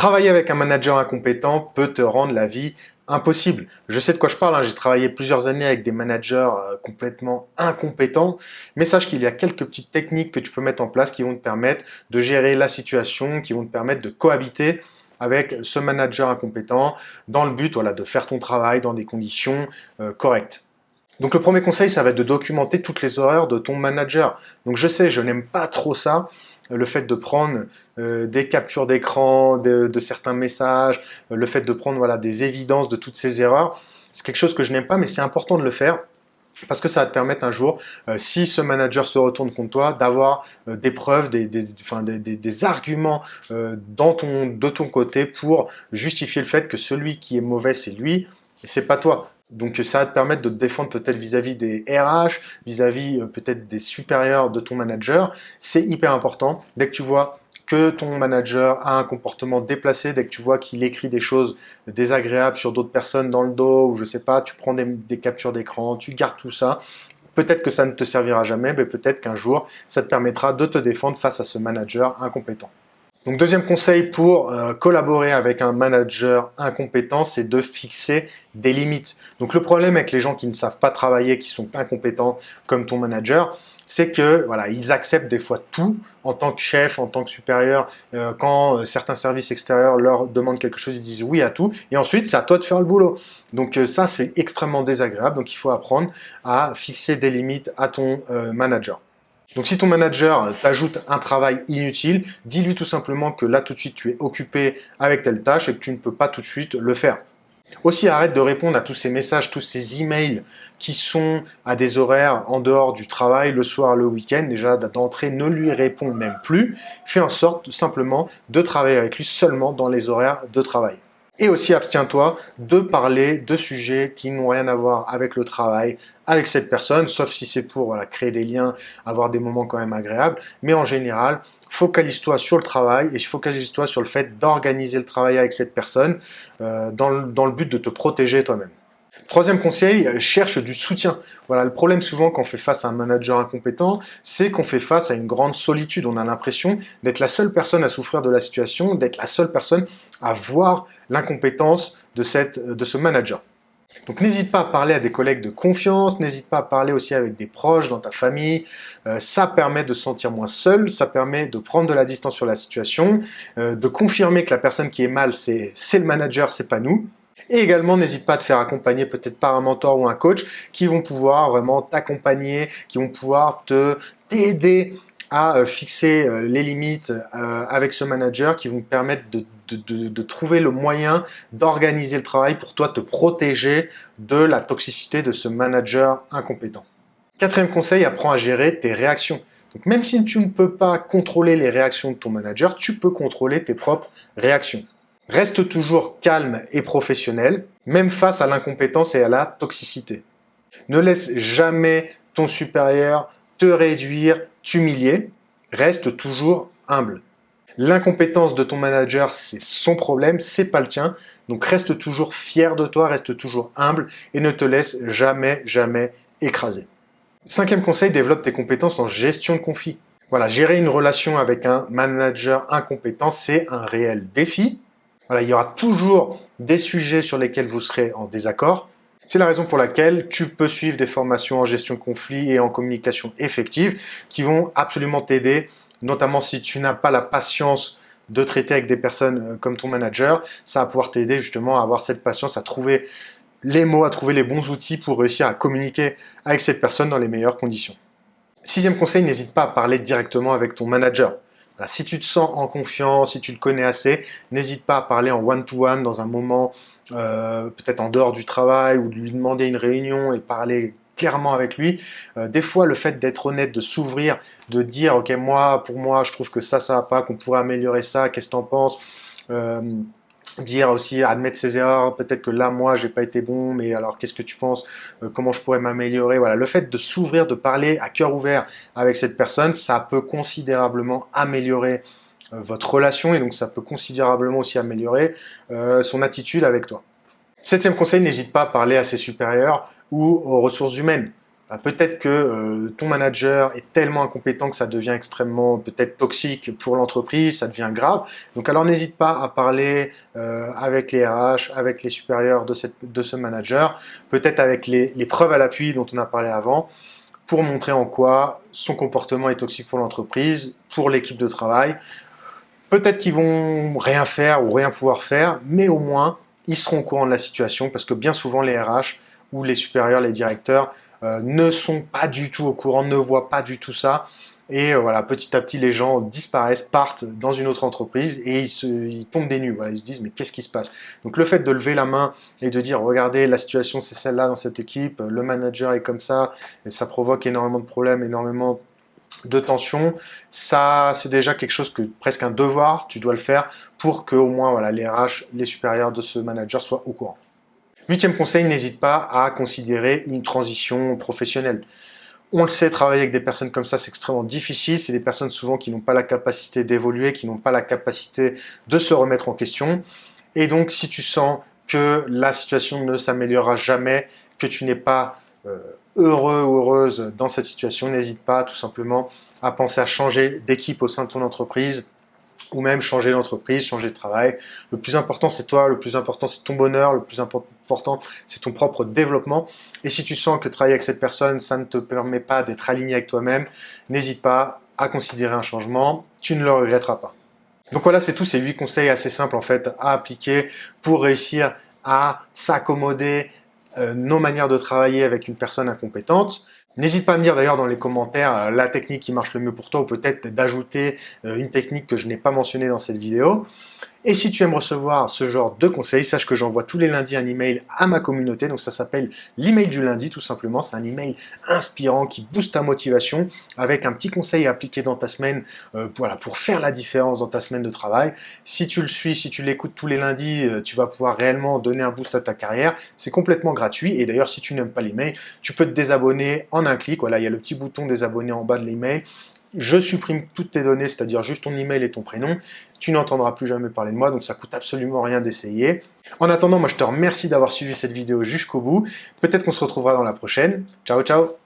Travailler avec un manager incompétent peut te rendre la vie impossible. Je sais de quoi je parle, hein. J'ai travaillé plusieurs années avec des managers complètement incompétents, mais sache qu'il y a quelques petites techniques que tu peux mettre en place qui vont te permettre de gérer la situation, qui vont te permettre de cohabiter avec ce manager incompétent dans le but de faire ton travail dans des conditions correctes. Donc le premier conseil, ça va être de documenter toutes les erreurs de ton manager. Donc je sais, je n'aime pas trop ça, le fait de prendre des captures d'écran de certains messages, le fait de prendre des évidences de toutes ces erreurs. C'est quelque chose que je n'aime pas, mais c'est important de le faire. Parce que ça va te permettre un jour, si ce manager se retourne contre toi, d'avoir des preuves, des arguments de ton côté pour justifier le fait que celui qui est mauvais, c'est lui et c'est pas toi. Donc ça va te permettre de te défendre peut-être vis-à-vis des RH, vis-à-vis peut-être des supérieurs de ton manager. C'est hyper important. Dès que tu vois que ton manager a un comportement déplacé, dès que tu vois qu'il écrit des choses désagréables sur d'autres personnes dans le dos, ou je sais pas, tu prends des captures d'écran, tu gardes tout ça, peut-être que ça ne te servira jamais, mais peut-être qu'un jour, ça te permettra de te défendre face à ce manager incompétent. Donc deuxième conseil pour collaborer avec un manager incompétent, c'est de fixer des limites. Donc le problème avec les gens qui ne savent pas travailler, qui sont incompétents comme ton manager, c'est que ils acceptent des fois tout en tant que chef, en tant que supérieur. Quand certains services extérieurs leur demandent quelque chose, ils disent oui à tout. Et ensuite, c'est à toi de faire le boulot. Donc ça, c'est extrêmement désagréable. Donc il faut apprendre à fixer des limites à ton manager. Donc si ton manager t'ajoute un travail inutile, dis-lui tout simplement que là tout de suite tu es occupé avec telle tâche et que tu ne peux pas tout de suite le faire. Aussi, arrête de répondre à tous ces messages, tous ces emails qui sont à des horaires en dehors du travail, le soir, le week-end. Déjà, d'entrée, ne lui réponds même plus. Fais en sorte simplement de travailler avec lui seulement dans les horaires de travail. Et aussi, abstiens-toi de parler de sujets qui n'ont rien à voir avec le travail, avec cette personne, sauf si c'est pour créer des liens, avoir des moments quand même agréables. Mais en général, focalise-toi sur le travail et focalise-toi sur le fait d'organiser le travail avec cette personne dans le but de te protéger toi-même. Troisième conseil, cherche du soutien. Voilà, le problème souvent quand on fait face à un manager incompétent, c'est qu'on fait face à une grande solitude. On a l'impression d'être la seule personne à souffrir de la situation, d'être la seule personne à voir l'incompétence de ce manager. Donc n'hésite pas à parler à des collègues de confiance, n'hésite pas à parler aussi avec des proches dans ta famille. Ça permet de se sentir moins seul, ça permet de prendre de la distance sur la situation, de confirmer que la personne qui est mal, c'est le manager, c'est pas nous. Et également, n'hésite pas à te faire accompagner peut-être par un mentor ou un coach qui vont pouvoir vraiment t'accompagner, qui vont pouvoir t'aider à fixer les limites avec ce manager, qui vont te permettre de trouver le moyen d'organiser le travail pour toi te protéger de la toxicité de ce manager incompétent. Quatrième conseil, apprends à gérer tes réactions. Donc même si tu ne peux pas contrôler les réactions de ton manager, tu peux contrôler tes propres réactions. Reste toujours calme et professionnel, même face à l'incompétence et à la toxicité. Ne laisse jamais ton supérieur te réduire, t'humilier. Reste toujours humble. L'incompétence de ton manager, c'est son problème, c'est pas le tien. Donc reste toujours fier de toi, reste toujours humble et ne te laisse jamais écraser. Cinquième conseil, développe tes compétences en gestion de conflits. Voilà, gérer une relation avec un manager incompétent, c'est un réel défi. Il y aura toujours des sujets sur lesquels vous serez en désaccord. C'est la raison pour laquelle tu peux suivre des formations en gestion de conflits et en communication effective qui vont absolument t'aider, notamment si tu n'as pas la patience de traiter avec des personnes comme ton manager. Ça va pouvoir t'aider justement à avoir cette patience, à trouver les mots, à trouver les bons outils pour réussir à communiquer avec cette personne dans les meilleures conditions. Sixième conseil, n'hésite pas à parler directement avec ton manager. Voilà, si tu te sens en confiance, si tu le connais assez, n'hésite pas à parler en one-to-one dans un moment peut-être en dehors du travail ou de lui demander une réunion et parler clairement avec lui. Des fois, le fait d'être honnête, de s'ouvrir, de dire « Ok, pour moi, je trouve que ça va pas, qu'on pourrait améliorer ça, qu'est-ce que tu en penses ?» Dire aussi, admettre ses erreurs, peut-être que là, moi, j'ai pas été bon, mais alors, qu'est-ce que tu penses? Comment je pourrais m'améliorer? Voilà, le fait de s'ouvrir, de parler à cœur ouvert avec cette personne, ça peut considérablement améliorer votre relation et donc ça peut considérablement aussi améliorer son attitude avec toi. Septième conseil, n'hésite pas à parler à ses supérieurs ou aux ressources humaines. Peut-être que ton manager est tellement incompétent que ça devient extrêmement peut-être toxique pour l'entreprise, ça devient grave. Donc alors n'hésite pas à parler avec les RH, avec les supérieurs de ce manager, peut-être avec les preuves à l'appui dont on a parlé avant, pour montrer en quoi son comportement est toxique pour l'entreprise, pour l'équipe de travail. Peut-être qu'ils vont rien faire ou rien pouvoir faire, mais au moins ils seront au courant de la situation parce que bien souvent les RH ou les supérieurs, les directeurs ne sont pas du tout au courant, ne voient pas du tout ça. Et voilà, petit à petit, les gens disparaissent, partent dans une autre entreprise et ils tombent des nues. Voilà, ils se disent, mais qu'est-ce qui se passe? Donc le fait de lever la main et de dire, regardez, la situation c'est celle-là dans cette équipe, le manager est comme ça, et ça provoque énormément de problèmes, énormément de tension, ça c'est déjà quelque chose que presque un devoir, tu dois le faire pour que au moins voilà, les RH, les supérieurs de ce manager soient au courant. Huitième conseil, n'hésite pas à considérer une transition professionnelle. On le sait, travailler avec des personnes comme ça, c'est extrêmement difficile. C'est des personnes souvent qui n'ont pas la capacité d'évoluer, qui n'ont pas la capacité de se remettre en question. Et donc, si tu sens que la situation ne s'améliorera jamais, que tu n'es pas heureux ou heureuse dans cette situation, n'hésite pas tout simplement à penser à changer d'équipe au sein de ton entreprise ou même changer d'entreprise, changer de travail. Le plus important, c'est toi, le plus important, c'est ton bonheur, le plus important, c'est ton propre développement. Et si tu sens que travailler avec cette personne, ça ne te permet pas d'être aligné avec toi-même, n'hésite pas à considérer un changement, tu ne le regretteras pas. Donc voilà, c'est tout, ces 8 conseils assez simples en fait à appliquer pour réussir à s'accommoder nos manières de travailler avec une personne incompétente. N'hésite pas à me dire d'ailleurs dans les commentaires la technique qui marche le mieux pour toi ou peut-être d'ajouter une technique que je n'ai pas mentionnée dans cette vidéo. Et si tu aimes recevoir ce genre de conseils, sache que j'envoie tous les lundis un email à ma communauté. Donc ça s'appelle l'email du lundi tout simplement. C'est un email inspirant qui booste ta motivation avec un petit conseil à appliquer dans ta semaine voilà, pour faire la différence dans ta semaine de travail. Si tu le suis, si tu l'écoutes tous les lundis, tu vas pouvoir réellement donner un boost à ta carrière. C'est complètement gratuit. Et d'ailleurs, si tu n'aimes pas l'email, tu peux te désabonner en un clic. Voilà, il y a le petit bouton désabonner en bas de l'email. Je supprime toutes tes données, c'est-à-dire juste ton email et ton prénom. Tu n'entendras plus jamais parler de moi, donc ça coûte absolument rien d'essayer. En attendant, moi je te remercie d'avoir suivi cette vidéo jusqu'au bout. Peut-être qu'on se retrouvera dans la prochaine. Ciao, ciao!